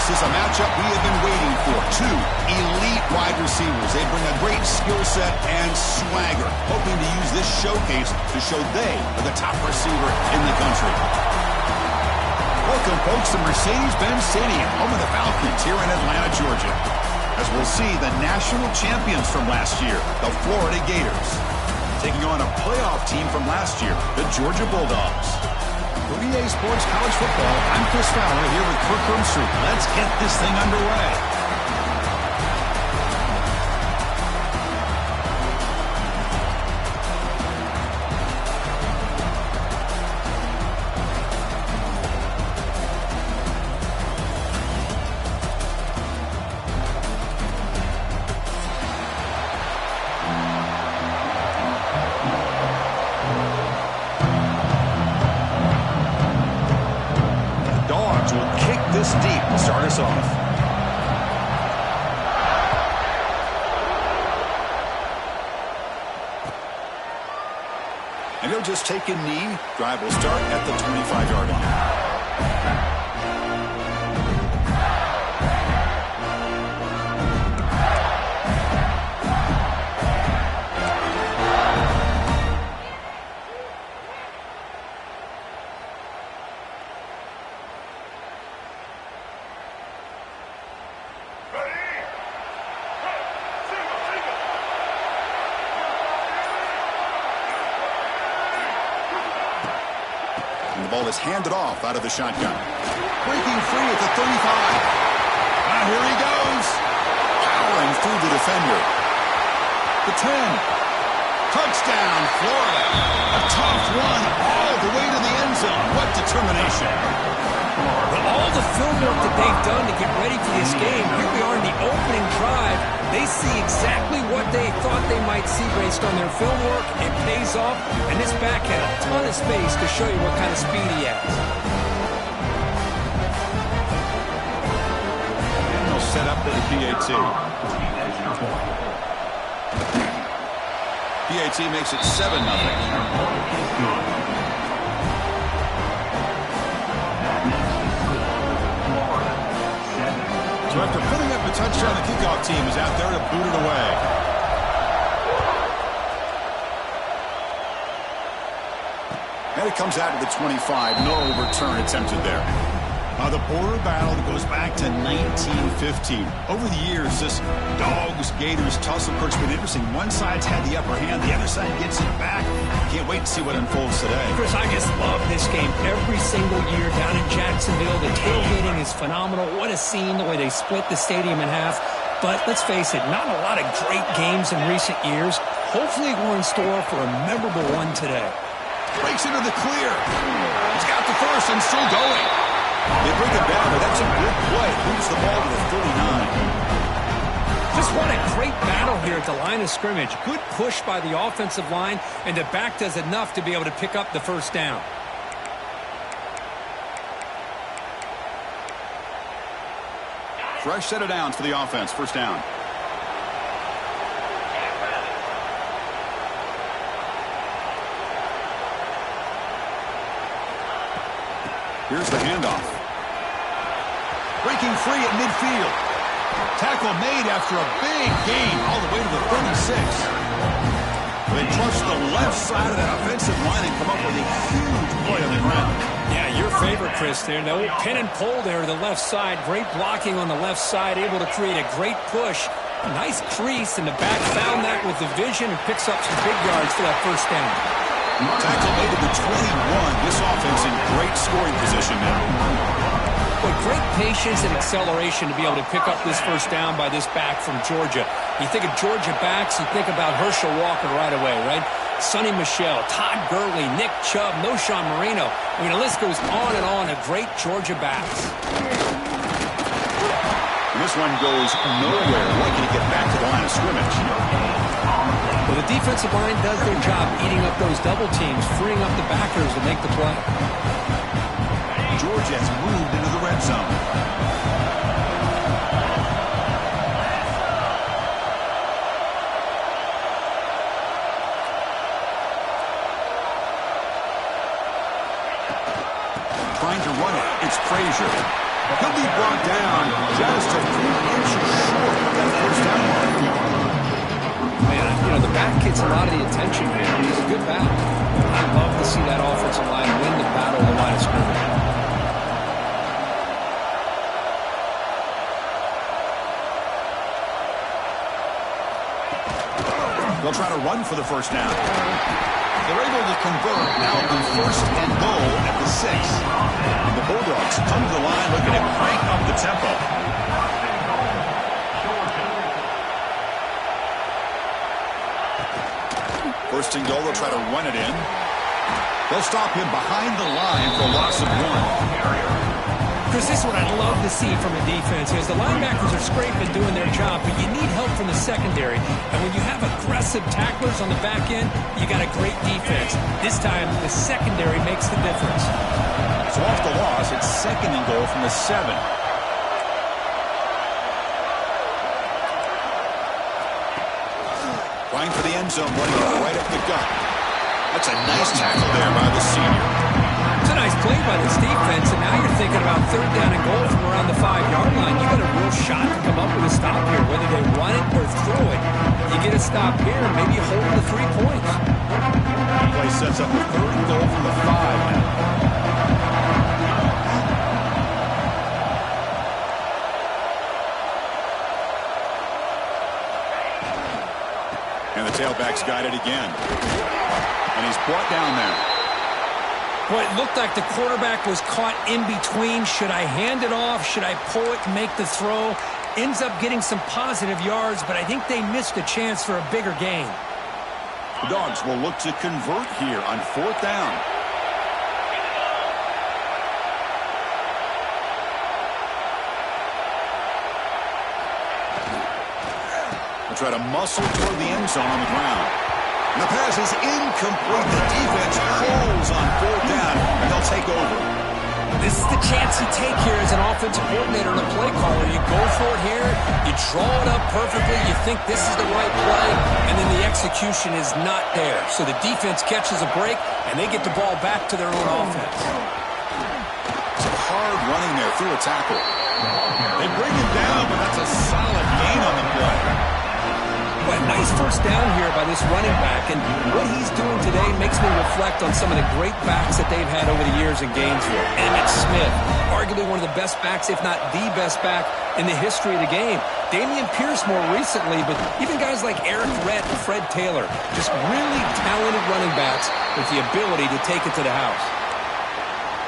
This is a matchup we have been waiting for. Two elite wide receivers. They bring a great skill set and swagger, hoping to use this showcase to show they are the top receiver in the country. Welcome, folks, to Mercedes-Benz Stadium, home of the Falcons here in Atlanta, Georgia. As we'll see the national champions from last year, the Florida Gators, taking on a playoff team from last year, the Georgia Bulldogs. For EA Sports College Football, I'm Chris Fowler here with Kirk Hermstreet. Let's get this thing underway. This deep to start us off. And he'll just take a knee. Drive will start at the 25-yard line. The ball is handed off out of the shotgun. Breaking free at the 35. Here he goes. Powering through the defender. The 10. Touchdown, Florida. A tough one all the way to the end zone. What determination. Well, all the film work that they've done to get ready for this game, here we are in the opening drive. They see exactly what they thought they might see based on their film work. It pays off, and this back had a ton of space to show you what kind of speed he has. And they'll set up the PAT. PAT makes it 7-0. So after putting up a touchdown, the kickoff team is out there to boot it away. And it comes out to the 25. No return attempted there. The border battle goes back to 1915. Over the years, this Dogs-Gators tussle, Kirk's been interesting. One side's had the upper hand, the other side gets it back. Can't wait to see what unfolds today. Chris, I just love this game every single year down in Jacksonville. The tailgating is phenomenal. What a scene, the way they split the stadium in half. But let's face it, not a lot of great games in recent years. Hopefully we're in store for a memorable one today. Breaks into the clear. He's got the first and still going. They bring it down, but that's a good play. Moves the ball to the 39. Just what a great battle here at the line of scrimmage. Good push by the offensive line, and the back does enough to be able to pick up the first down. Fresh set of downs for the offense. First down. Here's the handoff. Breaking free at midfield. Tackle made after a big gain all the way to the 36. They trust the left side of that offensive line and come up with a huge play on the ground. Yeah, your favorite, Chris, there. The old pin and pull there to the left side. Great blocking on the left side, able to create a great push. A nice crease, and the back found that with the vision and picks up some big yards for that first down. Tackle made to the 21. This offense in great scoring position now. But great patience and acceleration to be able to pick up this first down by this back from Georgia. You think of Georgia backs, you think about Herschel Walker right away, right? Sonny Michel, Todd Gurley, Nick Chubb, Noshawn Marino. I mean, the list goes on of great Georgia backs. And this one goes nowhere. Lucky to get back to the line of scrimmage. Well, the defensive line does their job eating up those double teams, freeing up the backers to make the play. Georgia has moved into the red zone. Trying to run it. It's Frazier. He'll be brought down just a few inches short of that first down mark. Man, you know, the back gets a lot of the attention here. He's a good back. I'd love to see that offensive line win the battle of the line of scrimmage. They'll try to run for the first down. They're able to convert now on first and goal at the 6. And the Bulldogs come to the line looking to crank up the tempo. First and goal, they'll try to run it in. They'll stop him behind the line for a loss of 1. Chris, this is what I'd love to see from a defense is the linebackers are scraping, doing their job, but you need help from the secondary. And when you have aggressive tacklers on the back end, you got a great defense. This time, the secondary makes the difference. So off the loss, it's second and goal from the 7. Trying for the end zone, running it right up the gut. That's a nice tackle there by the senior. It's a nice play by this defense, and now you're thinking about third down and goal from around the 5-yard line. You got a real shot to come up with a stop here, whether they run it or throw it. You get a stop here, and maybe you hold the 3 points. The play sets up a third and goal from the 5 now. And the tailback's got it again. And he's brought down there. Boy, it looked like the quarterback was caught in between. Should I hand it off? Should I pull it and make the throw? Ends up getting some positive yards, but I think they missed a chance for a bigger gain. The Dogs will look to convert here on 4th down. They'll try to muscle toward the end zone on the ground. And the pass is incomplete. The defense holds on 4th down, and they'll take over. This is the chance you take here as an offensive coordinator and a play caller. You go for it here, you draw it up perfectly, you think this is the right play, and then the execution is not there. So the defense catches a break, and they get the ball back to their own offense. It's hard running there through a tackle. They bring him down, but that's a solid gain on the play. But nice first down here by this running back, and what he's doing today makes me reflect on some of the great backs that they've had over the years in Gainesville. Emmitt Smith, arguably one of the best backs, if not the best back in the history of the game. Damian Pierce more recently, but even guys like Eric Rett and Fred Taylor, just really talented running backs with the ability to take it to the house.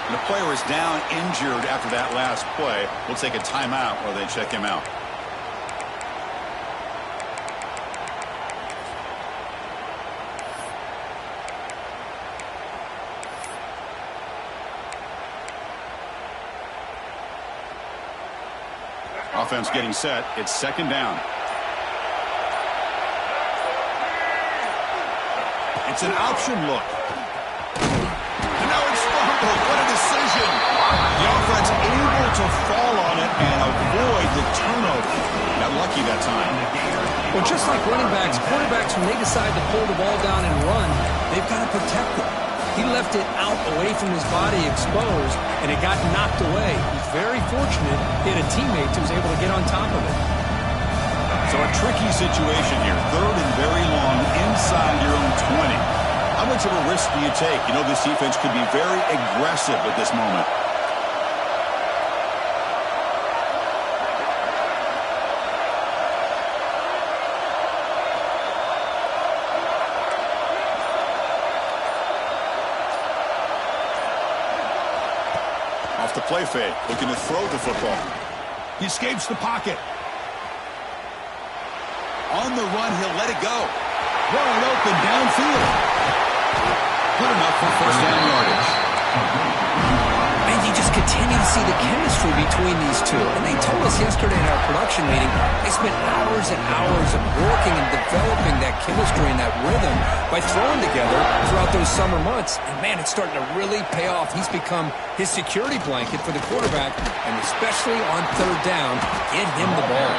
And the player is down injured after that last play. We'll take a timeout while they check him out. Offense getting set. It's 2nd down. It's an option look. And now it's fumbled. What a decision. The offense able to fall on it and avoid the turnover. Got lucky that time. Well, just like running backs, quarterbacks, when they decide to pull the ball down and run, they've got to protect it. He left it out away from his body exposed, and it got knocked away. He's very fortunate he had a teammate who was able to get on top of it. So a tricky situation here. 3rd and very long inside your own 20. How much of a risk do you take? You know this defense could be very aggressive at this moment. Off the play fake, looking to throw the football. He escapes the pocket. On the run, he'll let it go. Wide open downfield. Good enough for first down yardage. And you just continue to see the chemistry between these two. And they told us yesterday in our production meeting, they spent hours and hours of working and developing that chemistry and that rhythm by throwing together throughout those summer months. And man, it's starting to really pay off. He's become his security blanket for the quarterback, and especially on 3rd down, get him the ball.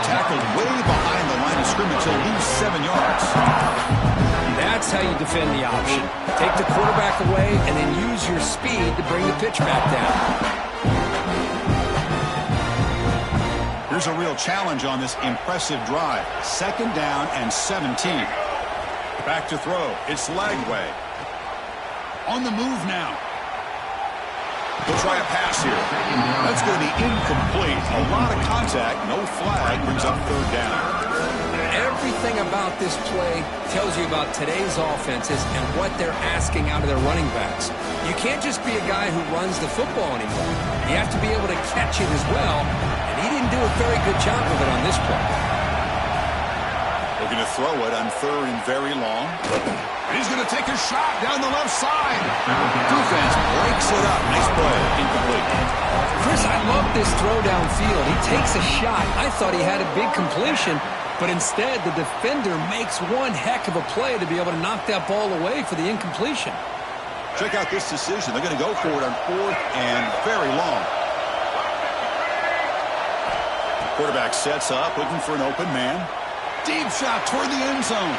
Tackled way behind the line of scrimmage. He'll lose 7 yards. That's how you defend the option. Take the quarterback away and then use your speed to bring the pitch back down. Here's a real challenge on this impressive drive. 2nd down and 17. Back to throw. It's Lagway. On the move now. He'll try a pass here. That's going to be incomplete. A lot of contact. No flag. Brings up 3rd down. Everything about this play tells you about today's offenses and what they're asking out of their running backs. You can't just be a guy who runs the football anymore. You have to be able to catch it as well, and he didn't do a very good job of it on this play. Looking to throw it on 3rd and very long. He's going to take a shot down the left side. Defense breaks it up. Nice play. Incomplete. Chris, I love this throw downfield. He takes a shot. I thought he had a big completion, but instead the defender makes one heck of a play to be able to knock that ball away for the incompletion. Check out this decision. They're going to go for it on 4th and very long. Quarterback sets up, looking for an open man. Deep shot toward the end zone.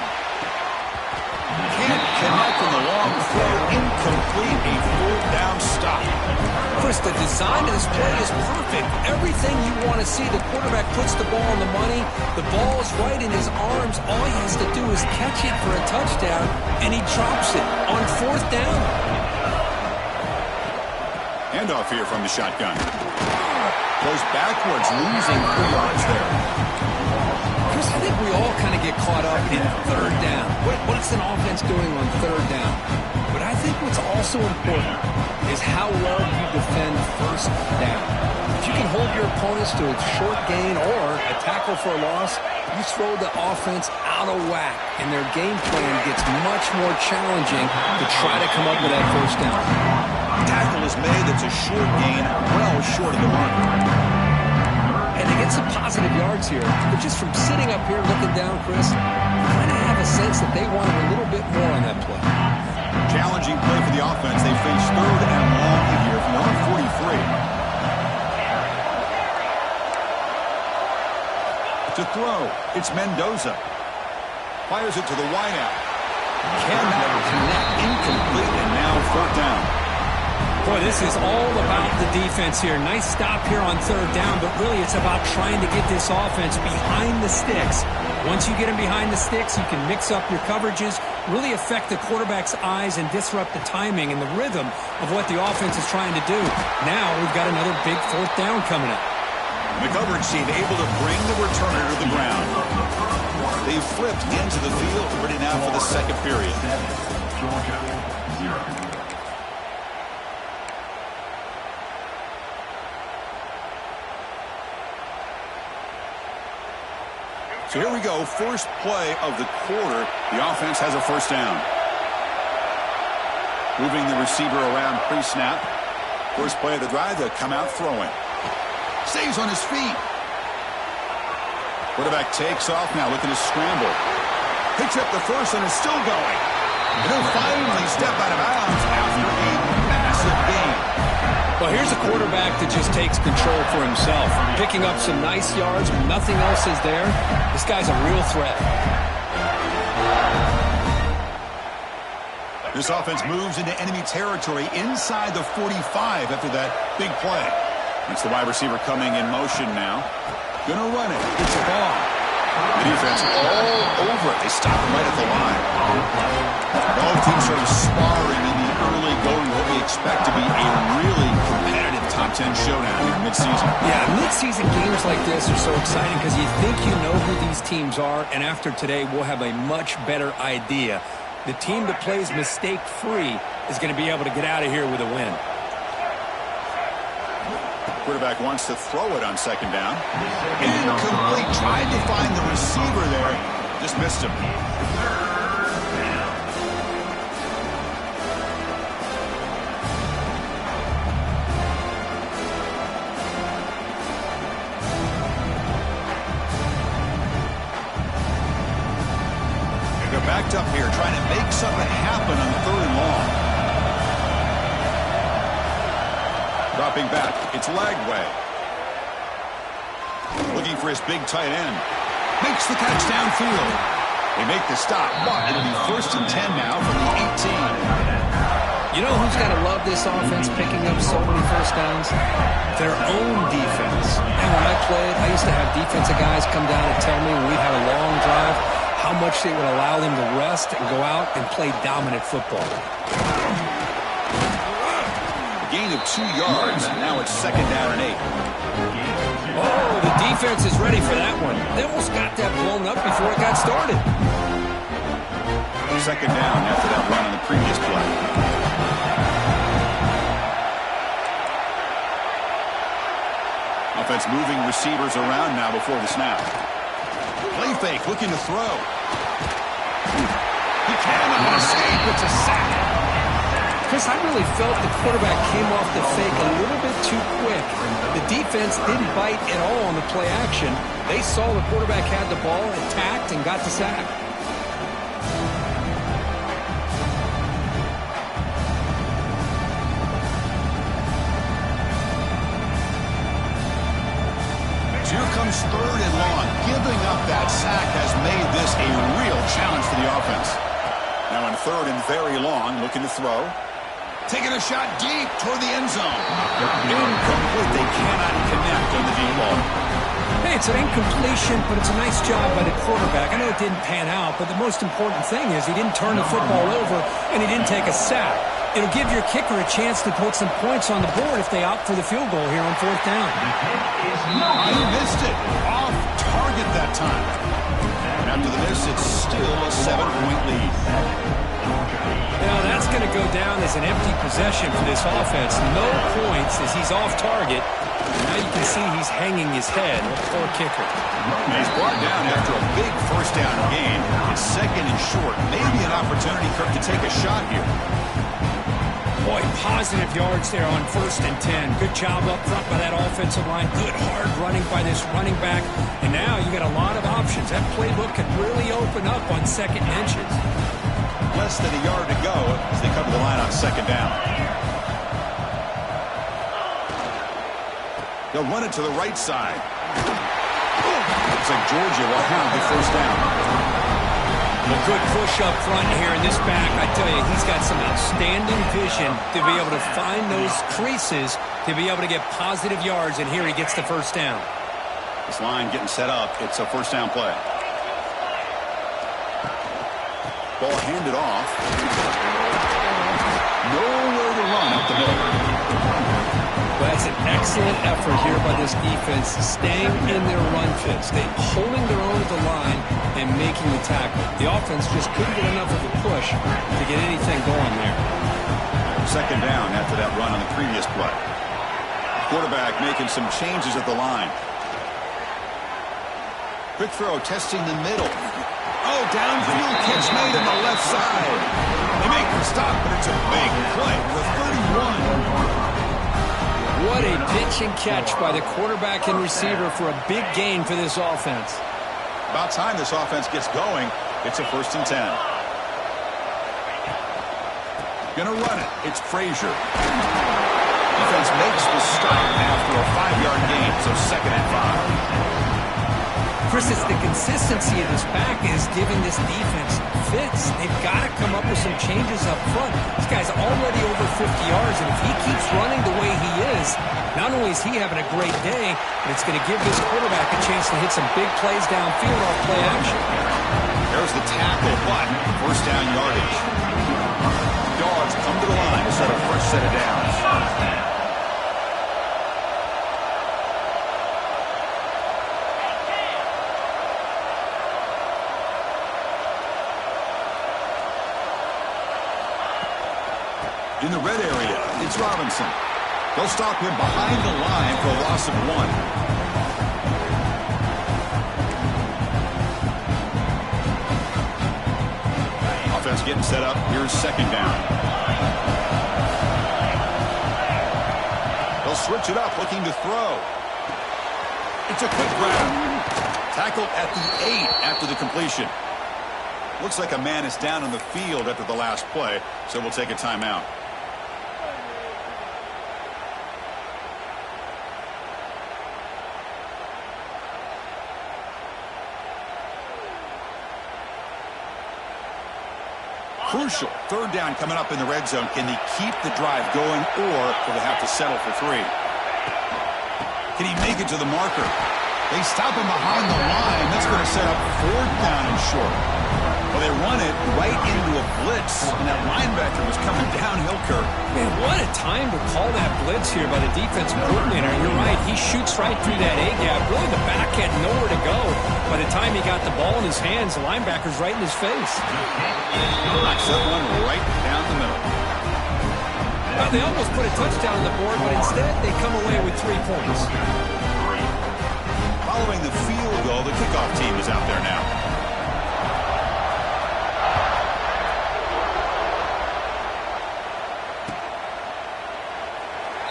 Can't connect on the long throw. Incomplete. A 4th down stop. Chris, the design of this play is perfect. Everything you want to see. The quarterback puts the ball on the money. The ball is right in his arms. All he has to do is catch it for a touchdown, and he drops it on 4th down. Handoff here from the shotgun. Goes backwards, losing 3 yards there. Chris, I think we all kind of get caught up in 3rd down. What's an offense doing on 3rd down? But I think what's also important is how well you defend 1st down. If you can hold your opponents to a short gain or a tackle for a loss, you throw the offense out of whack, and their game plan gets much more challenging to try to come up with that 1st down. Tackle is made. That's a short gain, well short of the mark. And to get some positive yards here, but just from sitting up here looking down, Chris, you kind of have a sense that they wanted a little bit more on that play. Challenging play for the offense. They face 3rd and long here from their own 43. To throw, it's Mendoza. Fires it to the wideout. Cannot connect. Incomplete, and now 4th down. Boy, this is all about the defense here. Nice stop here on 3rd down, but really it's about trying to get this offense behind the sticks. Once you get them behind the sticks, you can mix up your coverages, really affect the quarterback's eyes and disrupt the timing and the rhythm of what the offense is trying to do. Now we've got another big 4th down coming up. The coverage team able to bring the returner to the ground. They've flipped into the field, ready now for the 2nd period. Georgia 0. So here we go, first play of the quarter. The offense has a 1st down. Moving the receiver around pre-snap. First play of the drive, they'll come out throwing. Stays on his feet. Quarterback takes off now, looking to scramble. Picks up the first and is still going. And he'll finally step out of bounds after a massive gain. Well, here's a quarterback that just takes control for himself. Picking up some nice yards when nothing else is there. This guy's a real threat. This offense moves into enemy territory inside the 45 after that big play. It's the wide receiver coming in motion now. Gonna run it. It's a ball. The defense all over it. They stop him right at the line. Both teams sort of sparring in the early going what we expect to be a really competitive top 10 showdown here mid-season. Yeah, mid-season games like this are so exciting because you think you know who these teams are, and after today we'll have a much better idea. The team that plays mistake-free is going to be able to get out of here with a win. Quarterback wants to throw it on 2nd down. Incomplete. Tried to find the receiver there. Just missed him. They're backed up here, trying to make something happen on 3rd and long. Dropping back, it's Lagway. Looking for his big tight end. Makes the catch downfield. They make the stop, but it'll be 1st and 10 now from the 18. You know who's got to love this offense picking up so many first downs? Their own defense. And when I played, I used to have defensive guys come down and tell me when we had a long drive how much it would allow them to rest and go out and play dominant football. A gain of 2 yards, and now it's 2nd down and 8. Oh, the defense is ready for that one. They almost got that blown up before it got started. 2nd down after that run on the previous play. Offense moving receivers around now before the snap. Play fake, looking to throw. He cannot escape. It's a sack. Chris, I really felt the quarterback came off the fake a little bit too quick. The defense didn't bite at all on the play action. They saw the quarterback had the ball, attacked, and got the sack. Here comes 3rd and long. Giving up that sack has made this a real challenge for the offense. Now in 3rd and very long, looking to throw. Taking a shot deep toward the end zone. Incomplete. They cannot connect on the deep ball. Hey, it's an incompletion, but it's a nice job by the quarterback. I know it didn't pan out, but the most important thing is he didn't turn the football over and he didn't take a sack. It'll give your kicker a chance to put some points on the board if they opt for the field goal here on 4th down. He missed it. Off target that time. And after the miss, it's still a 7-point lead. Now that's going to go down as an empty possession for this offense. No points as he's off target. Now you can see he's hanging his head. Poor kicker. And he's brought down after a big 1st down gain. It's 2nd and short. Maybe an opportunity, Kirk, to take a shot here. Boy, positive yards there on 1st and 10. Good job up front by that offensive line. Good hard running by this running back. And now you got a lot of options. That playbook could really open up on 2nd and inches. Less than a yard to go as they cover the line on 2nd down. They'll run it to the right side. Looks like Georgia will have the 1st down. A good push up front here in this back. I tell you, he's got some outstanding vision to be able to find those creases to be able to get positive yards, and here he gets the 1st down. This line getting set up. It's a 1st down play. Ball handed off. Nowhere to run up the middle. That's an excellent effort here by this defense, staying in their run fit, holding their own at the line and making the tackle. The offense just couldn't get enough of a push to get anything going there. 2nd down after that run on the previous play. Quarterback making some changes at the line. Quick throw, testing the middle. Oh, downfield catch made on the left side. They make the stop, but it's a big play for 31. What a pitch and catch by the quarterback and receiver for a big gain for this offense. About time this offense gets going. It's a 1st and 10. Gonna run it. It's Frazier. Defense makes the stop after a 5-yard gain, so 2nd and 5. Chris, it's the consistency of this back is giving this defense fits. They've got to come up with some changes up front. This guy's already over 50 yards, and if he keeps running the way he is, not only is he having a great day, but it's going to give this quarterback a chance to hit some big plays downfield off play action. There's the tackle, but 1st down yardage. Dogs come to the line to set a fresh set of downs. In the red area, it's Robinson. They'll stop him behind the line for a loss of 1. Offense getting set up. Here's 2nd down. They'll switch it up, looking to throw. It's a quick grab. Tackled at the 8 after the completion. Looks like a man is down on the field after the last play, so we'll take a timeout. Crucial. Third down coming up in the red zone. Can they keep the drive going, or will they have to settle for 3? Can he make it to the marker? They stop him behind the line. That's going to set up 4th down and short. Well, they run it right into a blitz, and that linebacker was coming downhill, Kirk. Man, what a time to call that blitz here by the defensive coordinator. You're right. He shoots right through that A-gap. Really, the back had nowhere to go. By the time he got the ball in his hands, the linebacker's right in his face. Knocks that one right down the middle. Well, they almost put a touchdown on the board, but instead they come away with 3 points. Following the field goal, the kickoff team is out there now.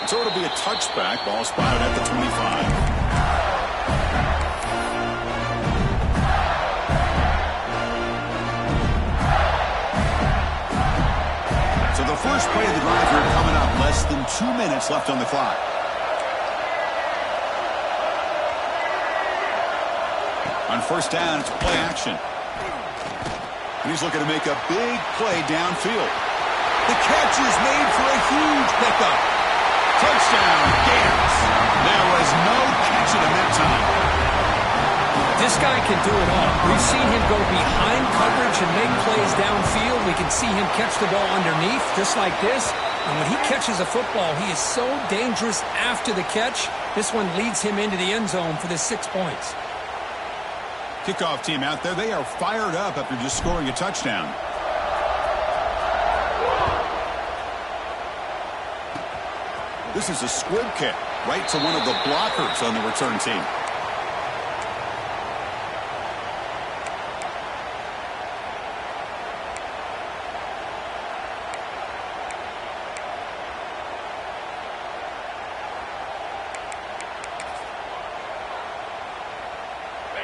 So it'll be a touchback. Ball spotted at the 25. So the first play of the drive here coming up. Less than 2 minutes left on the clock. On first down, it's play action. And he's looking to make a big play downfield. The catch is made for a huge pickup. Touchdown, Gators. There was no catching him that time. This guy can do it all. We've seen him go behind coverage and make plays downfield. We can see him catch the ball underneath, just like this. And when he catches a football, he is so dangerous after the catch. This one leads him into the end zone for the 6 points. Kickoff team out there. They are fired up after just scoring a touchdown. This is a squib kick right to one of the blockers on the return team.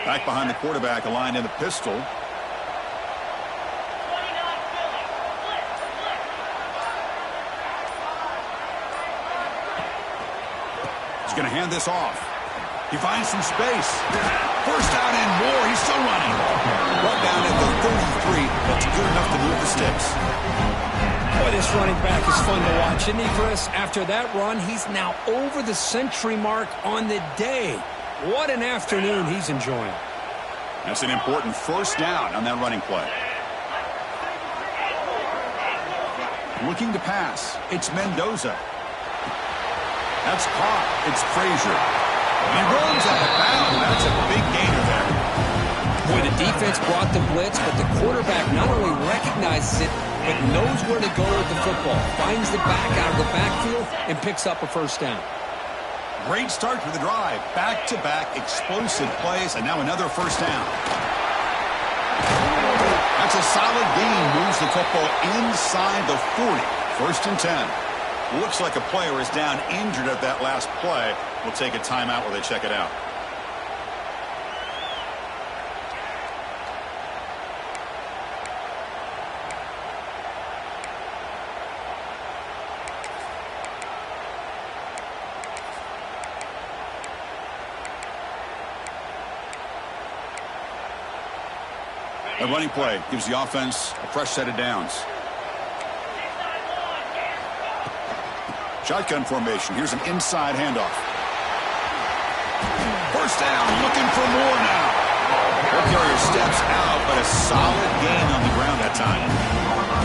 Back behind the quarterback, aligned in the pistol. Going to hand this off. He finds some space. First down and more. He's still running. Brought down at the 33. That's good enough to move the sticks. Boy, this running back is fun to watch, isn't he, Chris? After that run, he's now over the century mark on the day. What an afternoon he's enjoying. That's an important first down on that running play. Looking to pass. It's Mendoza. That's caught. It's Frazier. And he runs out of bounds. That's a big gainer there. Boy, the defense brought the blitz, but the quarterback not only recognizes it, but knows where to go with the football. Finds the back out of the backfield and picks up a first down. Great start to the drive. Back-to-back explosive plays, and now another first down. That's a solid gain. Moves the football inside the 40. First and 10. Looks like a player is down injured at that last play. We'll take a timeout while they check it out. A running play gives the offense a fresh set of downs. Shotgun formation. Here's an inside handoff. First down. Looking for more now. The carrier steps out, but a solid gain on the ground that time.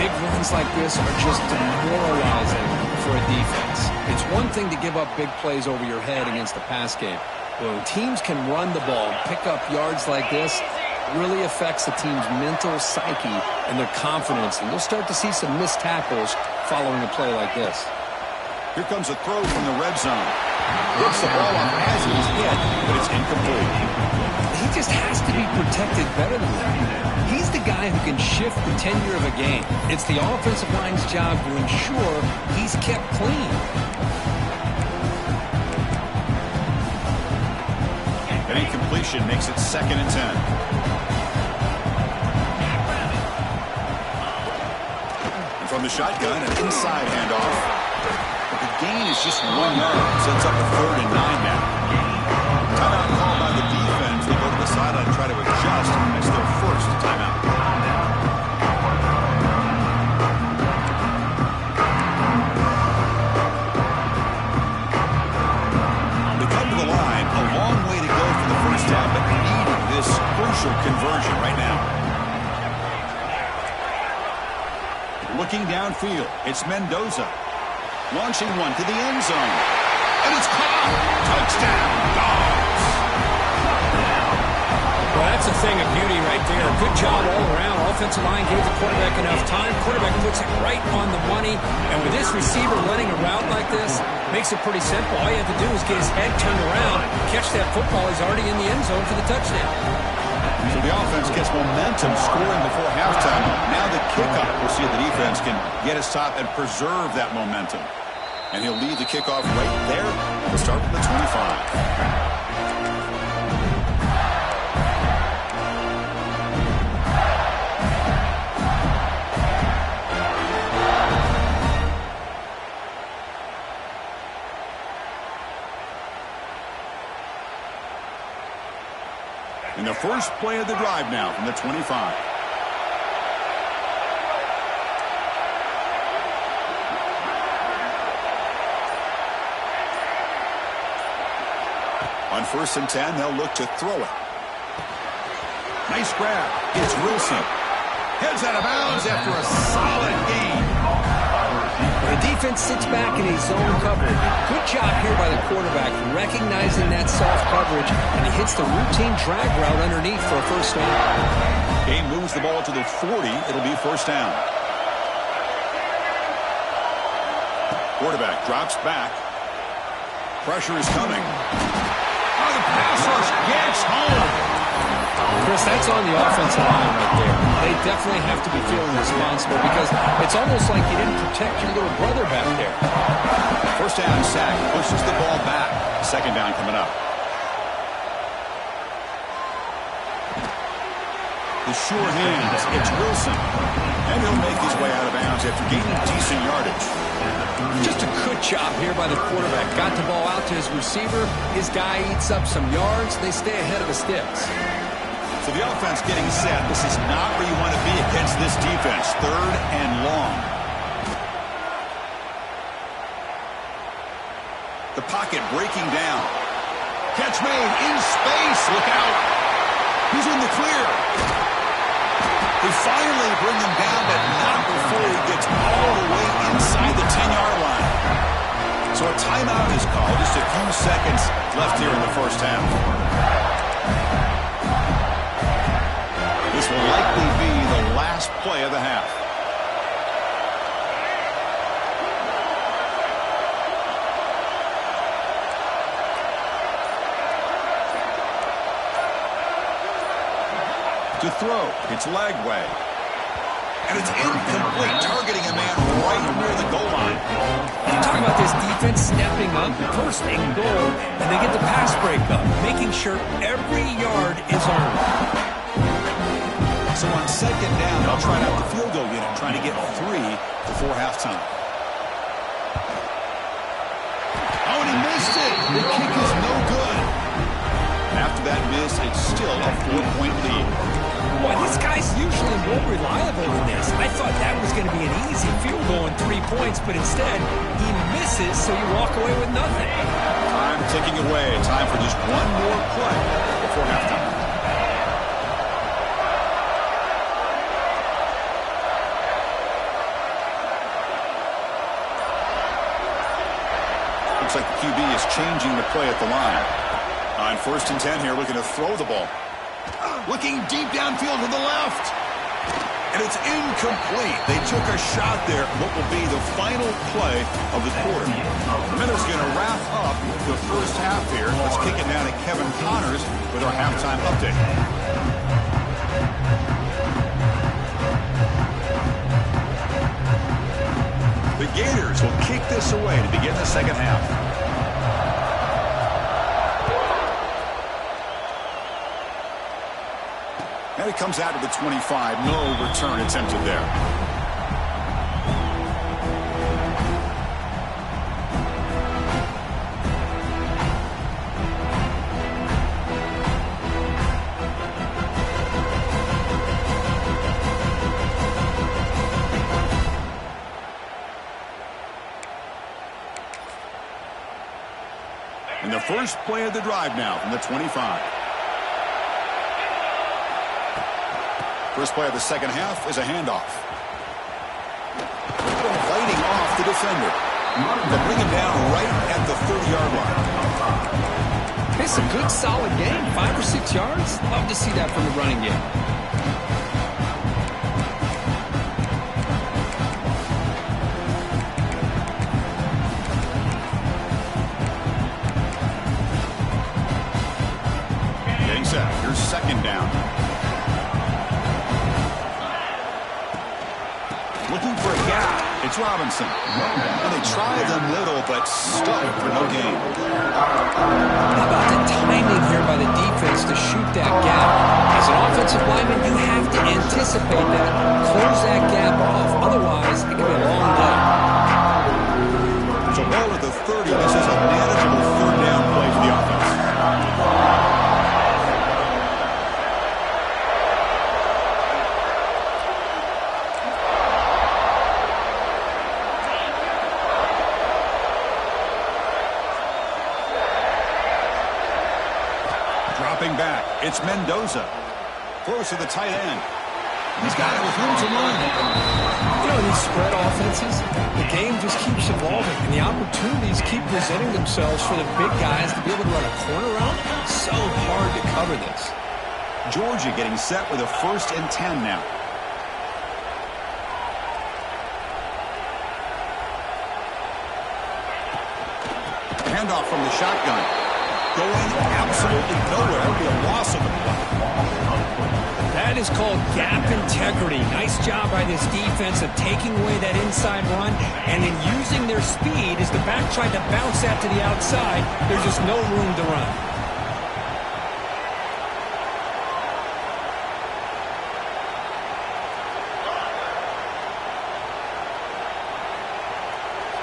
Big runs like this are just demoralizing for a defense. It's one thing to give up big plays over your head against the pass game. When teams can run the ball and pick up yards like this, it really affects the team's mental psyche and their confidence. And you'll start to see some missed tackles following a play like this. Here comes a throw from the red zone. Hits the ball off as he's hit, but it's incomplete. He just has to be protected better than that. He's the guy who can shift the tenure of a game. It's the offensive line's job to ensure he's kept clean. An incompletion makes it 2nd and 10. And from the shotgun, an inside handoff. Gain is just 1 yard. Sets up a 3rd and 9 now. Timeout called by the defense. They go to the sideline and try to adjust. That's their first timeout. Looking downfield, it's Mendoza. Launching one to the end zone. And it's caught. Touchdown, Dogs. Well, that's a thing of beauty right there. Good job all around. Offensive line gave the quarterback enough time. Quarterback puts it right on the money. And with this receiver running a route like this, makes it pretty simple. All you have to do is get his head turned around, catch that football. He's already in the end zone for the touchdown. So the offense gets momentum scoring before halftime. Now the kickoff. We'll see if the defense can get a stop and preserve that momentum. And he'll lead the kickoff right there. We'll start from the 25. In the first play of the drive now from the 25. On 1st and 10, they'll look to throw it. Nice grab. It's Wilson. Heads out of bounds after a solid gain. The defense sits back in a zone coverage. Good job here by the quarterback recognizing that soft coverage, and he hits the routine drag route underneath for a first down. Game moves the ball to the 40. It'll be first down. Quarterback drops back. Pressure is coming. Oh, the pass rush gets home. Chris, that's on the offensive line right there. They definitely have to be feeling responsible because it's almost like you didn't protect your little brother back there. First down, sack, pushes the ball back. Second down coming up. The sure hands, it's Wilson. And he'll make his way out of bounds after gaining decent yardage. Just a good job here by the quarterback. Got the ball out to his receiver. His guy eats up some yards. They stay ahead of the sticks. So the offense getting set. This is not where you want to be against this defense. 3rd and long. The pocket breaking down. Catch made in space. Look out. He's in the clear. They finally bring him down, but not before he gets all the way inside the 10-yard line. So a timeout is called. Just a few seconds left here in the first half. This will likely be the last play of the half. To throw, it's Lagway. And it's incomplete, targeting a man right near the goal line. You talk about this defense stepping up, first and goal, and they get the pass break up, making sure every yard is earned. So on second down, they'll try out the field goal unit, trying to get 3 before halftime. Oh, and he missed it. The kick is no good. After that miss, it's still a 4-point lead. Boy, this guy's usually more reliable than this. I thought that was going to be an easy field goal and 3 points, but instead, he misses, so you walk away with nothing. Time ticking away. Time for just one more play before halftime. Looks like the QB is changing the play at the line. On 1st and 10 here, looking to throw the ball. Looking deep downfield to the left. And it's incomplete. They took a shot there. What will be the final play of the quarter. The Minnows going to wrap up the first half here. Let's kick it down to Kevin Connors with our halftime update. The Gators will kick this away to begin the second half. And it comes out to the 25. No return attempted there. And the first play of the drive now from the 25. First play of the second half is a handoff. the defender. They'll bring him down right at the 30-yard line. It's a good, solid game. 5 or 6 yards. Love to see that from the running game. Getting set. Here's second down. Looking for a gap. It's Robinson. And they try the middle, but stuck for no gain. How about the timing here by the defense to shoot that gap? As an offensive lineman, you have to anticipate that, close that gap off. Otherwise, it can be a long day. So ball at the 30. This is a manageable third down play for the offense. Dropping back, it's Mendoza. Close to the tight end. He's got it with room to run. You know, these spread offenses, the game just keeps evolving, and the opportunities keep presenting themselves for the big guys to be able to run a corner route. So hard to cover this. Georgia getting set with a 1st and 10 now. Handoff from the shotgun. Going absolutely nowhere. That would be a loss of the play. That is called gap integrity. Nice job by this defense of taking away that inside run and in using their speed as the back tried to bounce that to the outside. There's just no room to run.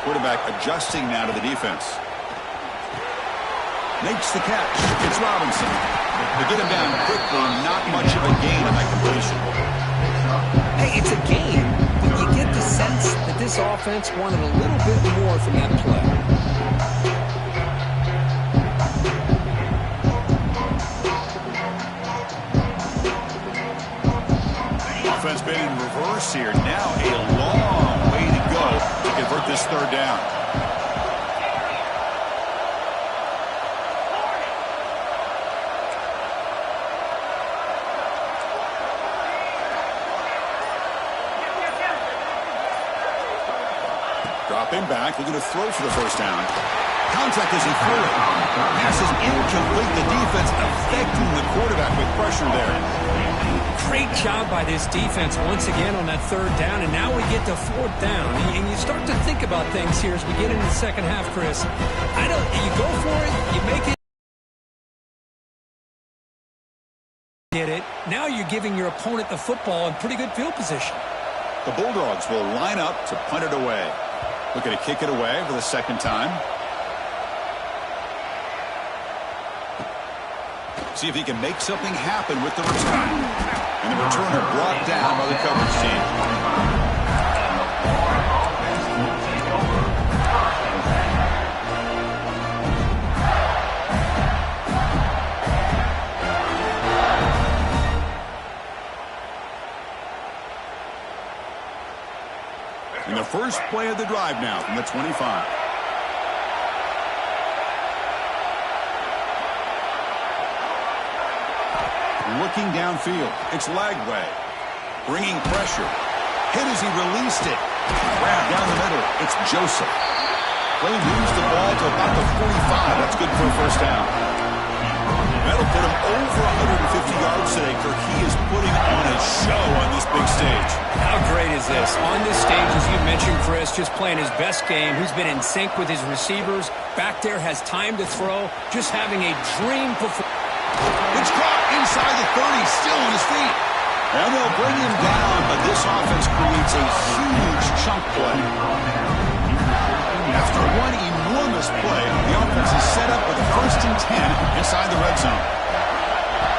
Quarterback adjusting now to the defense. Makes the catch. It's Robinson. They get him down quickly. Not much of a gain on that completion. Hey, it's a game, but you get the sense that this offense wanted a little bit more from that play. Offense been in reverse here. Now a long way to go to convert this third down. Dropping back, looking to throw for the first down. Contact as he threw it. Pass is incomplete. The defense affecting the quarterback with pressure there. Great job by this defense once again on that third down, and now we get to 4th down. And you start to think about things here as we get into the second half, Chris. You go for it, you make it. Get it. Now you're giving your opponent the football in pretty good field position. The Bulldogs will line up to punt it away. Looking to kick it away for the second time. See if he can make something happen with the return. And the returner brought down by the coverage team. And the first play of the drive now from the 25. Looking downfield. It's Lagway. Bringing pressure. Hit as he released it. Grab down the middle. It's Joseph. Play moves the ball to about the 45. That's good for a first down. That'll put him over 150 yards today. He is putting on a show on this big stage. How great is this? On this stage, as you mentioned, Chris, just playing his best game. He's been in sync with his receivers. Back there has time to throw. Just having a dream performance. It's caught inside the 30, still on his feet. And they'll bring him down, but this offense creates a huge chunk play. After one enormous play, the offense is set up with a 1st and 10 inside the red zone.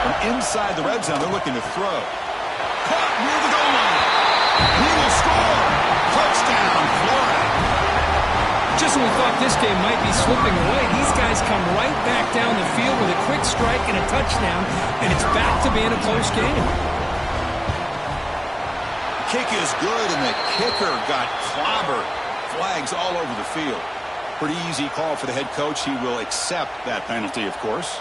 From inside the red zone, they're looking to throw. Caught near the goal line. He will score. Touchdown, Florida. Just when we thought this game might be slipping away, these guys come right back down the field with a quick strike and a touchdown, and it's back to being a close game. Kick is good, and the kicker got clobbered. flags all over the field. Pretty easy call for the head coach. He will accept that penalty, of course.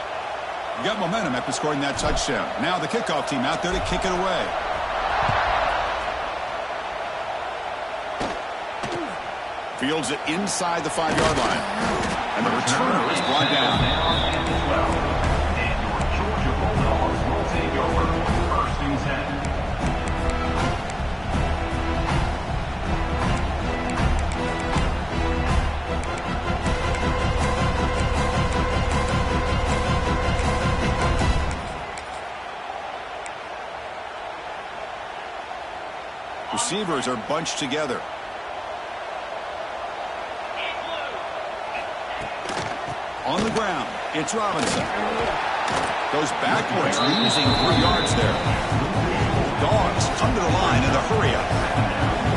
You got momentum after scoring that touchdown. Now the kickoff team out there to kick it away. Fields it inside the 5-yard line. And the returner is brought down. And your Georgia Bulldogs will take over 1st and 10. Receivers are bunched together. On the ground, it's Robinson. Goes backwards, losing 3 yards there. Dogs come to the line in the hurry up.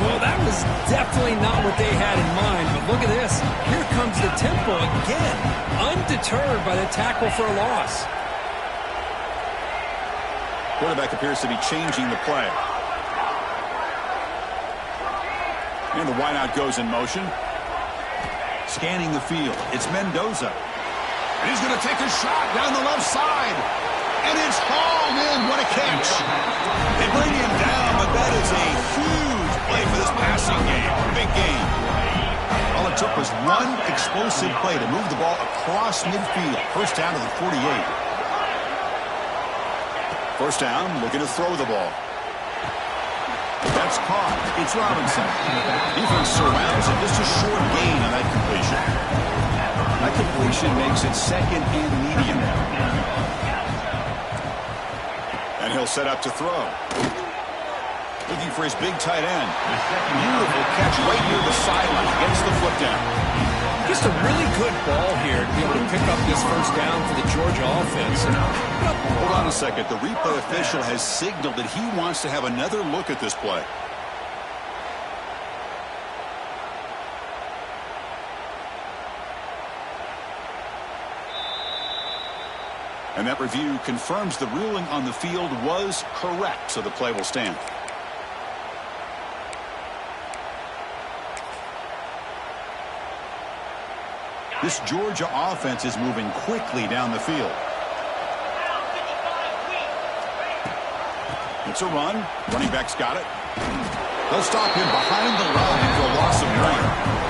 Well, that was definitely not what they had in mind, but look at this. Here comes the tempo again. Undeterred by the tackle for a loss. Quarterback appears to be changing the play. And the wideout goes in motion. Scanning the field. It's Mendoza. And he's going to take a shot down the left side. And it's hauled in. What a catch. They bring him down, but that is a huge play for this passing game. Big game. All it took was one explosive play to move the ball across midfield. First down to the 48. First down, looking to throw the ball. That's caught. It's Robinson. Defense surrounds it. Just a short gain on that completion. That completion makes it 2nd and medium. And he'll set up to throw. Looking for his big tight end. Beautiful catch right near the sideline. Gets the foot down. Just a really good ball here to be able to pick up this first down for the Georgia offense. Hold on a second. The replay official has signaled that he wants to have another look at this play. And that review confirms the ruling on the field was correct, so the play will stand. This Georgia offense is moving quickly down the field. It's a run. Running back's got it. They'll stop him behind the line for a loss of 1.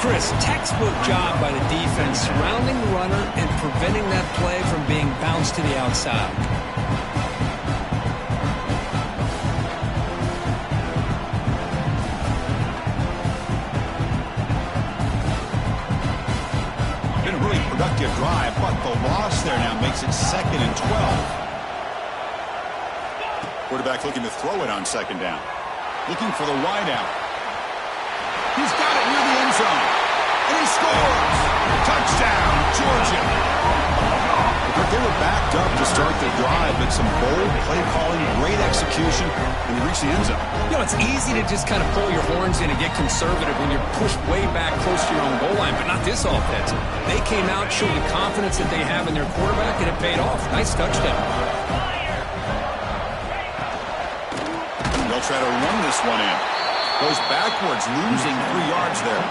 Chris, textbook job by the defense surrounding the runner and preventing that play from being bounced to the outside. Been a really productive drive, but the loss there now makes it 2nd and 12. Quarterback looking to throw it on 2nd down. Looking for the wideout. He's got it near the end zone. And he scores. Touchdown, Georgia. They were backed up to start their drive, but some bold play calling, great execution, and they reached the end zone. You know, it's easy to just kind of pull your horns in and get conservative when you're pushed way back close to your own goal line, but not this offense. They came out, showed the confidence that they have in their quarterback, and it paid off. Nice touchdown. They'll try to run this one in. Goes backwards, losing 3 yards there.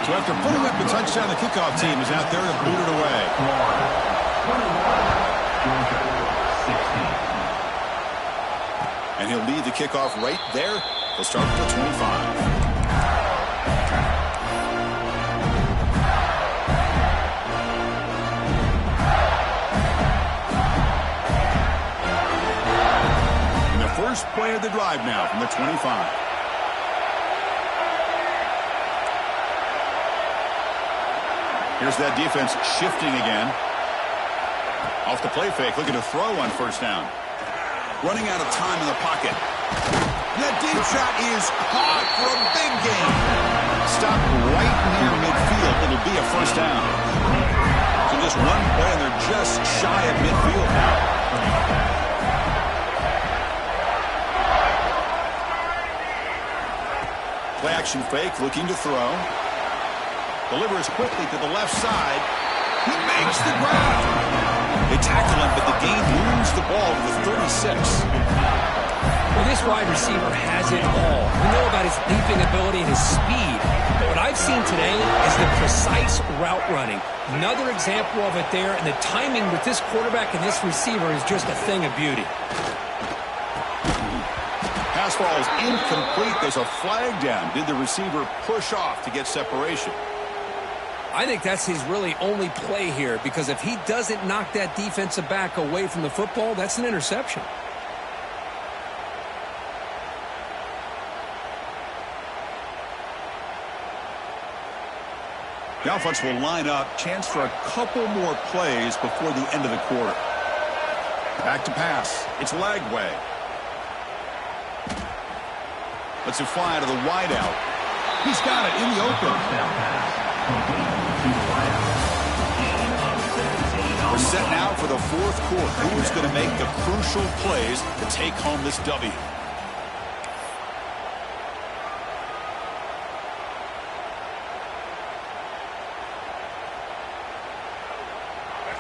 So after putting up the touchdown, the kickoff team is out there to boot it away. And he'll lead the kickoff right there. He'll start at the 25. And the first play of the drive now from the 25. Here's that defense shifting again. Off the play fake, looking to throw on 1st down. Running out of time in the pocket. That deep shot is caught for a big gain. Stopped right near midfield. It'll be a 1st down. So just one play, and they're just shy of midfield now. Play action fake, looking to throw. Delivers quickly to the left side. He makes the grab. They tackle him, but the gain moves the ball to the 36. Well, this wide receiver has it all. We know about his leaping ability and his speed. What I've seen today is the precise route running. Another example of it there, and the timing with this quarterback and this receiver is just a thing of beauty. Pass ball is incomplete. There's a flag down. Did the receiver push off to get separation? I think that's his really only play here, because if he doesn't knock that defensive back away from the football, that's an interception. The offense will line up. Chance for a couple more plays before the end of the quarter. Back to pass. It's Lagway. Lets it fly to the wideout. He's got it in the open. We're set now for the fourth quarter. Who's going to make the crucial plays to take home this W?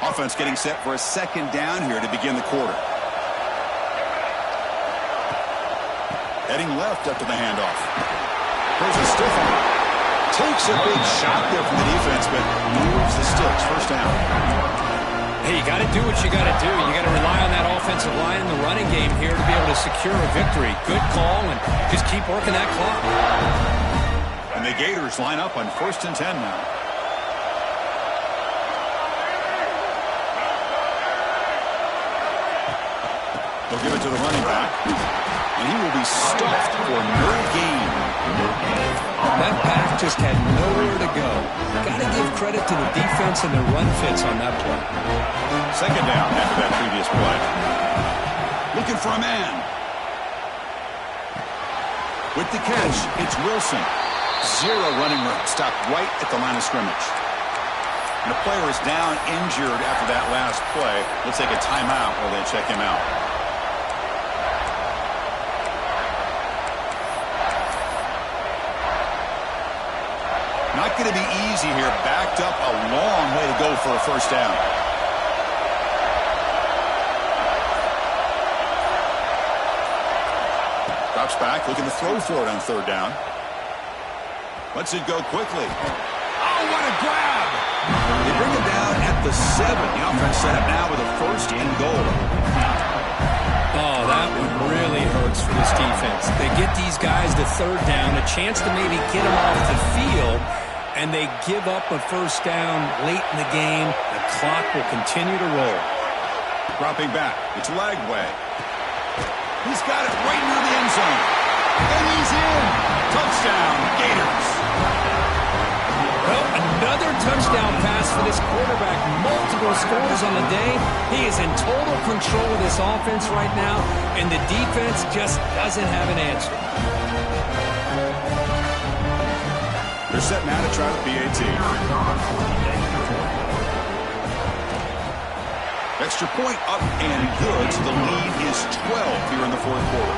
Offense getting set for a second down here to begin the quarter. Heading left after the handoff. Here's a stiff one. Takes a big shot there from the defense, but moves the sticks. First down. Hey, you got to do what you got to do. You got to rely on that offensive line in the running game here to be able to secure a victory. Good call, and just keep working that clock. And the Gators line up on 1st and 10 now. They'll give it to the running back, and he will be stuffed for no gain. That back just had nowhere to go. Got to give credit to the defense and the run fits on that play. Second down after that previous play. Looking for a man. With the catch, it's Wilson. Zero running room. Stopped right at the line of scrimmage. And the player is down injured after that last play. We'll take a timeout while they check him out. Not going to be easy here. Backed up a long way to go for a first down. Drops back, looking to throw for it on third down. Lets it go quickly. Oh, what a grab! They bring him down at the 7. The offense set up now with a first and goal. Oh, that one really hurts for this defense. They get these guys to third down, a chance to maybe get them off the field, and they give up a first down late in the game. The clock will continue to roll. Dropping back, it's Lagway. He's got it right near the end zone. And he's in. Touchdown, Gators. Well, another touchdown pass for this quarterback. Multiple scores on the day. He is in total control of this offense right now, and the defense just doesn't have an answer. They're set now to try the PAT. Extra point up and good, so the lead is 12 here in the fourth quarter.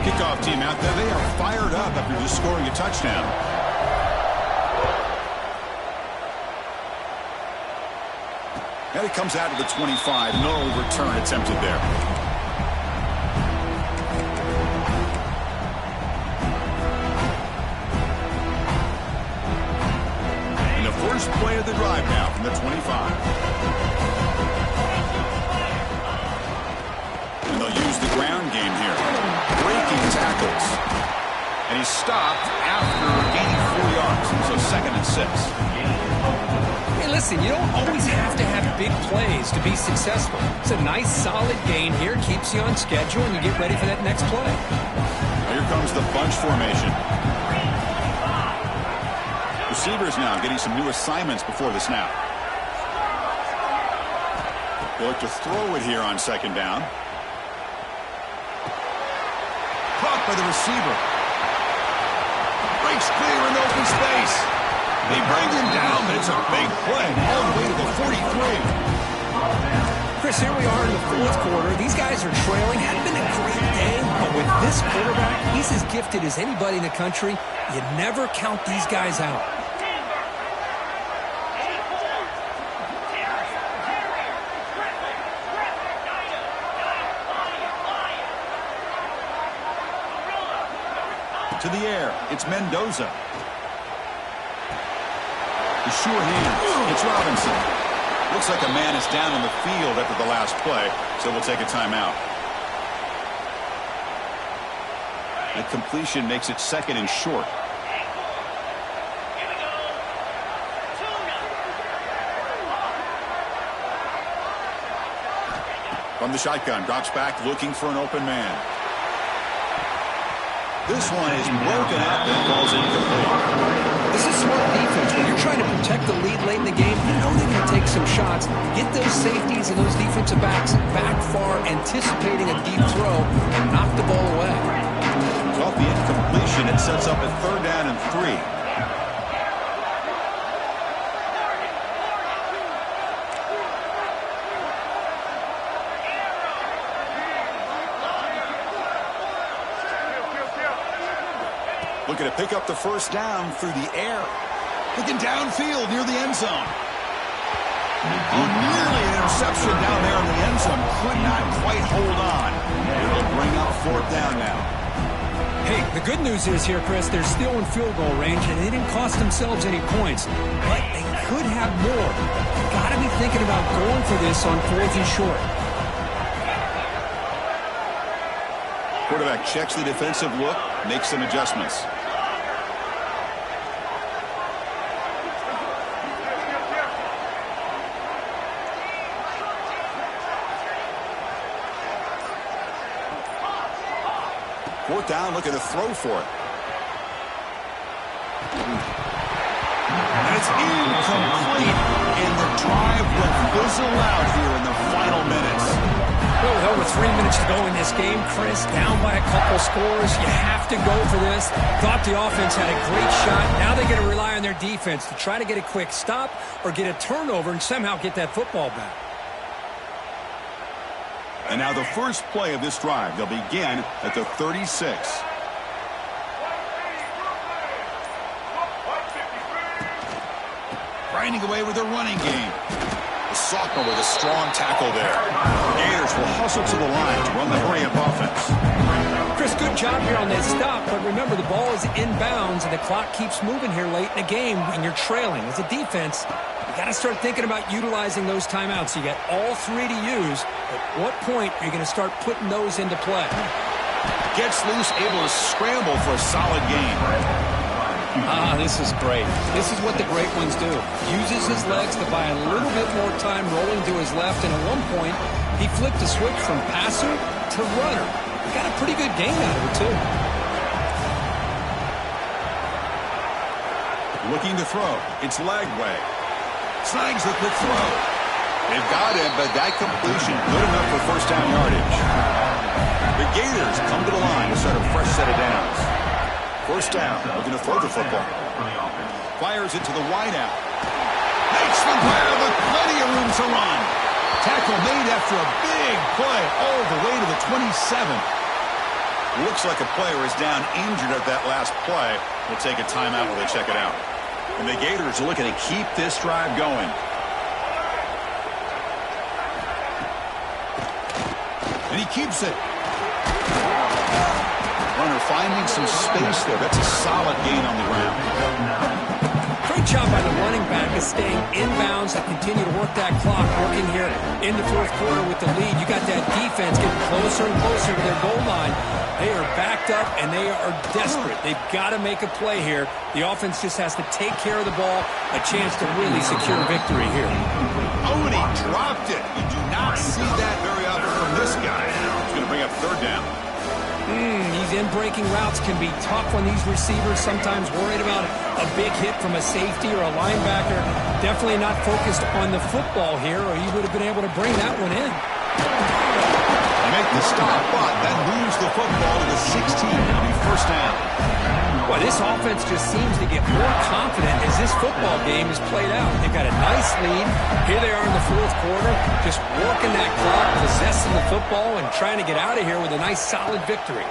Kickoff team out there. They are fired up after just scoring a touchdown. And it comes out to the 25. No return attempted there. And the first play of the drive now from the 25. And they'll use the ground game here. Breaking tackles. And he's stopped after gaining 4 yards. So 2nd and 6. Hey, listen, you don't always have to have big plays to be successful. It's a nice, solid gain here. Keeps you on schedule, and you get ready for that next play. Here comes the bunch formation. Receivers now getting some new assignments before the snap. They'll look to throw it here on 2nd down. Caught by the receiver. Breaks clear in open space. They bring him down, but it's a big play all the way to the 43. Chris, here we are in the fourth quarter. These guys are trailing. Hadn't been a great day, but with this quarterback, he's as gifted as anybody in the country. You never count these guys out. To the air, it's Mendoza. The sure hands, it's Robinson. Looks like a man is down on the field after the last play, so we'll take a timeout. The completion makes it 2nd and short. From the shotgun, drops back looking for an open man. This one is broken up and falls incomplete. This is smart defense. When you're trying to protect the lead late in the game, you know they're going to take some shots. Get those safeties and those defensive backs back far, anticipating a deep throw, and knock the ball away. Off the incompletion, it sets up a 3rd down and 3. Looking to pick up the 1st down through the air. Looking downfield near the end zone. Oh, nearly an interception down there in the end zone. Could not quite hold on. It'll bring up 4th down now. Hey, the good news is here, Chris, they're still in field goal range, and they didn't cost themselves any points. But they could have more. Got to be thinking about going for this on 4th and short. Quarterback checks the defensive look, makes some adjustments. Fourth down, looking to throw for it. And it's incomplete, and the drive will fizzle out here in the final minutes. Well, with over 3 minutes to go in this game, Chris, down by a couple scores, you have to go for this. Thought the offense had a great shot. Now they got to rely on their defense to try to get a quick stop or get a turnover and somehow get that football back. And now the first play of this drive. They'll begin at the 36. Grinding away with their running game. The sophomore with a strong tackle there. Gators will hustle to the line to run the hurry-up offense. Chris, good job here on that stop, but remember the ball is inbounds and the clock keeps moving here late in the game when you're trailing. As a defense, you got to start thinking about utilizing those timeouts. You got all 3 to use. At what point are you going to start putting those into play? Gets loose, able to scramble for a solid gain. This is great. This is what the great ones do. Uses his legs to buy a little bit more time rolling to his left, and at one point, he flipped the switch from passer to runner. Got a pretty good gain out of it, too. Looking to throw. It's Lagway. Snags the quick throw. They've got him, but that completion good enough for 1st down yardage. The Gators come to the line to start a fresh set of downs. 1st down, looking to throw the football. Fires it to the wideout. Makes the grab with plenty of room to run. Tackle made after a big play all the way to the 27. Looks like a player is down injured at that last play. We'll take a timeout while they check it out. And the Gators are looking to keep this drive going. And he keeps it. Runner finding some space there. That's a solid gain on the ground. Great job by the running back of staying inbounds and continue to work that clock, working here in the 4th quarter with the lead. You got that defense getting closer and closer to their goal line. They are backed up, and they are desperate. They've got to make a play here. The offense just has to take care of the ball, a chance to really secure victory here. Oh, and he dropped it. You do not see that very often from this guy. He's going to bring up 3rd down. These in-breaking routes can be tough on these receivers, sometimes worried about a big hit from a safety or a linebacker. Definitely not focused on the football here, or he would have been able to bring that one in. They make the stop, but that moves the football to the 16. It'll be 1st down. Well, this offense just seems to get more confident as this football game is played out. They've got a nice lead. Here they are in the 4th quarter, just working that clock, possessing the football, and trying to get out of here with a nice, solid victory.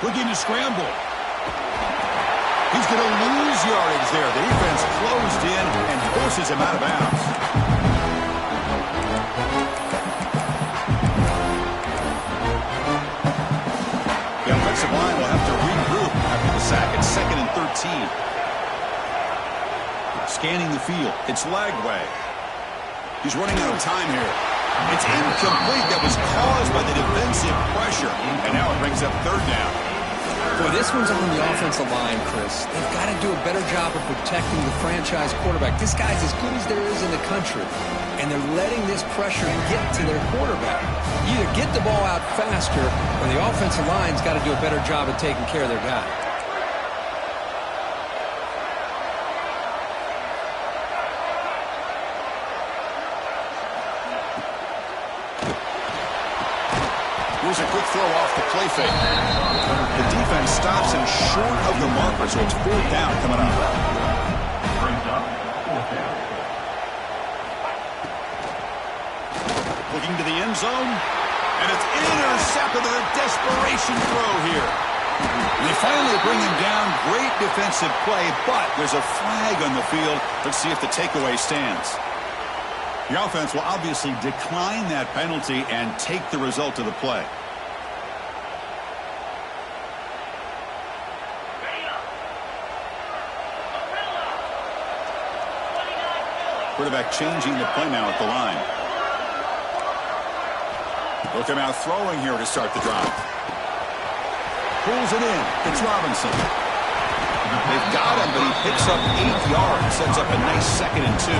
Looking to scramble. He's going to lose yardage there. The defense closed in and forces him out of bounds. Got offensive line will have to regroup after the sack. It's 2nd and 13. Scanning the field. It's Lagway. He's running out of time here. It's incomplete. That was caused by the defensive pressure. And now it brings up 3rd down. Boy, this one's on the offensive line, Chris. They've got to do a better job of protecting the franchise quarterback. This guy's as good as there is in the country, and they're letting this pressure get to their quarterback. Either get the ball out faster, or the offensive line's got to do a better job of taking care of their guy. Here's a quick throw off the play fake. The defense stops him short of the marker, so it's 4th down coming up. Brings up 4th down. Looking to the end zone, and it's intercepted with a desperation throw here. They finally bring him down. Great defensive play, but there's a flag on the field. Let's see if the takeaway stands. The offense will obviously decline that penalty and take the result of the play. Quarterback changing the play now at the line. They'll come out throwing here to start the drive. Pulls it in. It's Robinson. They've got him, but he picks up 8 yards. Sets up a nice 2nd and 2.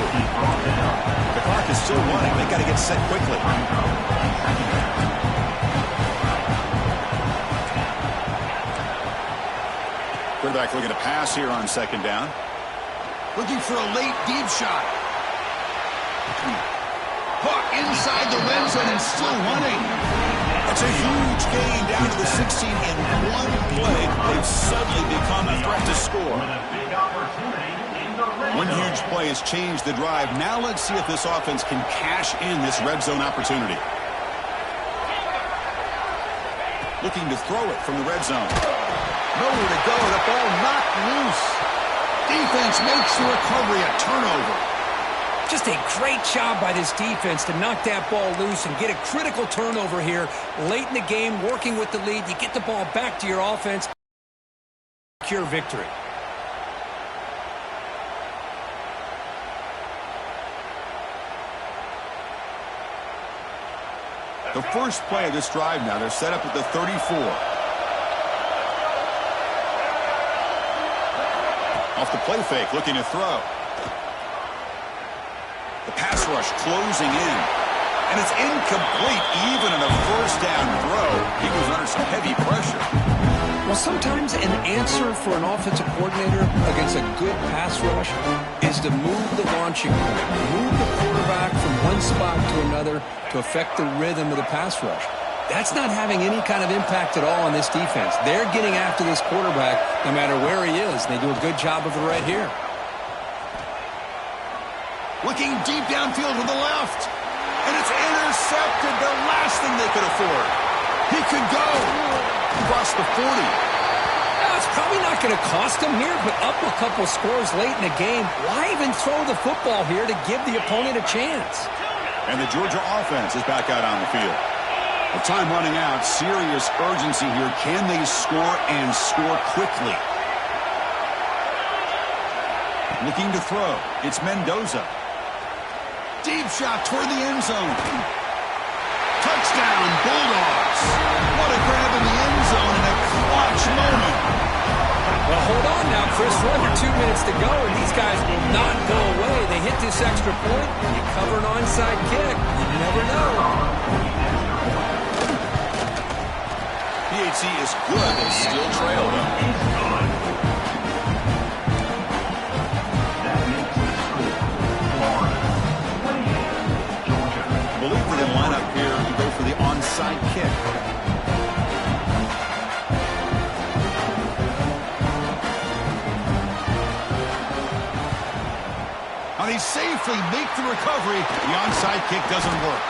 The clock is still running. They've got to get set quickly. Quarterback looking to pass here on 2nd down. Looking for a late deep shot. Hook inside the red zone and still running. That's a huge gain down to the 16 in one play. They've suddenly become a threat to score. One huge play has changed the drive. Now let's see if this offense can cash in this red zone opportunity. Looking to throw it from the red zone. Nowhere to go. The ball knocked loose. Defense makes the recovery a turnover. Just a great job by this defense to knock that ball loose and get a critical turnover here late in the game, working with the lead. You get the ball back to your offense. Secure victory. The first play of this drive now, they're set up at the 34. Off the play fake, looking to throw. The pass rush closing in. And it's incomplete, even in a 1st down throw. He was under some heavy pressure. Well, sometimes an answer for an offensive coordinator against a good pass rush is to move the launching point, move the quarterback from one spot to another to affect the rhythm of the pass rush. That's not having any kind of impact at all on this defense. They're getting after this quarterback no matter where he is. They do a good job of it right here. Looking deep downfield to the left. And it's intercepted. The last thing they could afford. He could go. Across the 40. Now, it's probably not going to cost him here, but up a couple scores late in the game. Why even throw the football here to give the opponent a chance? And the Georgia offense is back out on the field. With time running out, serious urgency here. Can they score and score quickly? Looking to throw. It's Mendoza. Deep shot toward the end zone. Touchdown, Bulldogs. What a grab in the end zone in a clutch moment. Well, hold on now, Chris. We're under 2 minutes to go, and these guys will not go away. They hit this extra point, and you cover an onside kick. You never know. PHC is good. They still trail them. Believe that they line up here and go for the onside kick. Now they safely make the recovery. The onside kick doesn't work.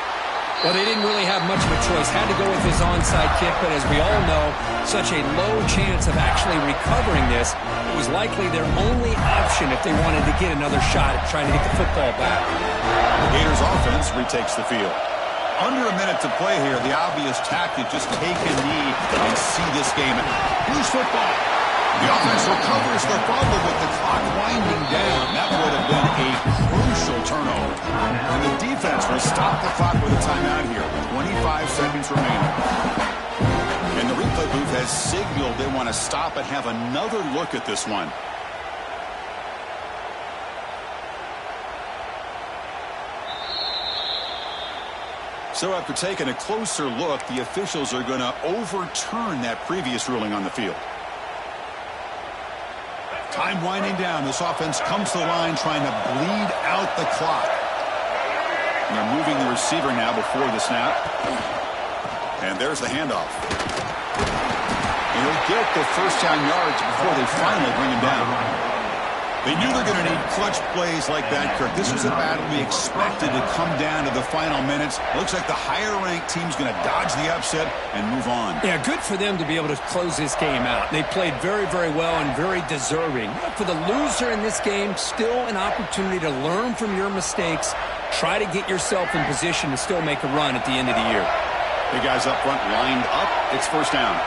Well, they didn't really have much of a choice. Had to go with his onside kick, but as we all know, such a low chance of actually recovering this. It was likely their only option if they wanted to get another shot at trying to get the football back. The Gators offense retakes the field. under a minute to play here. The obvious tactic, just take a knee and see this game. Loose football. The offense recovers the fumble with the clock winding down. That would have been a crucial turnover. And the defense will stop the clock with a timeout here. 25 seconds remaining. And the replay booth has signaled they want to stop and have another look at this one. So after taking a closer look, the officials are going to overturn that previous ruling on the field. Time winding down. This offense comes to the line trying to bleed out the clock. And they're moving the receiver now before the snap. And there's the handoff. And he'll get the first down yards before they finally bring him down. They knew they're going to need clutch plays like that, Kirk. This was a battle we expected to come down to the final minutes. Looks like the higher-ranked team's going to dodge the upset and move on. Yeah, good for them to be able to close this game out. They played very, very well and very deserving. For the loser in this game, still an opportunity to learn from your mistakes. Try to get yourself in position to still make a run at the end of the year. The guys up front lined up. It's first down.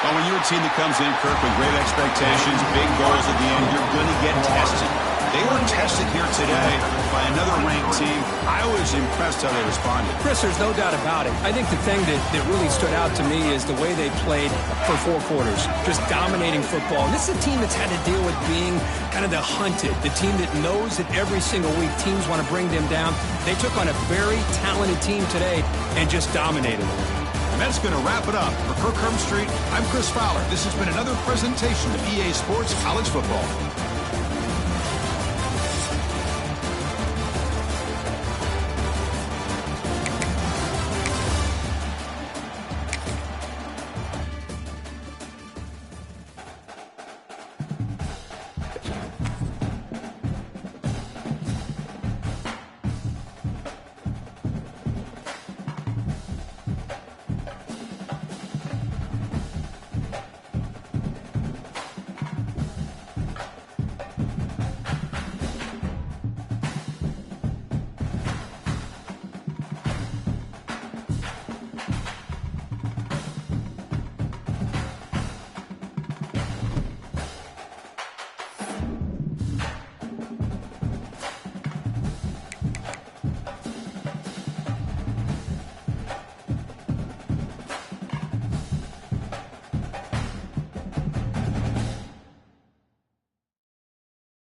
Well, when you're a team that comes in, Kirk, with great expectations, big goals at the end, you're going to get tested. They were tested here today by another ranked team. I was impressed how they responded. Chris, there's no doubt about it. I think the thing that really stood out to me is the way they played for 4 quarters, just dominating football. And this is a team that's had to deal with being kind of the hunted, the team that knows that every single week teams want to bring them down. They took on a very talented team today and just dominated them. And that's going to wrap it up. For Kirk Street, I'm Chris Fowler. This has been another presentation of EA Sports College Football.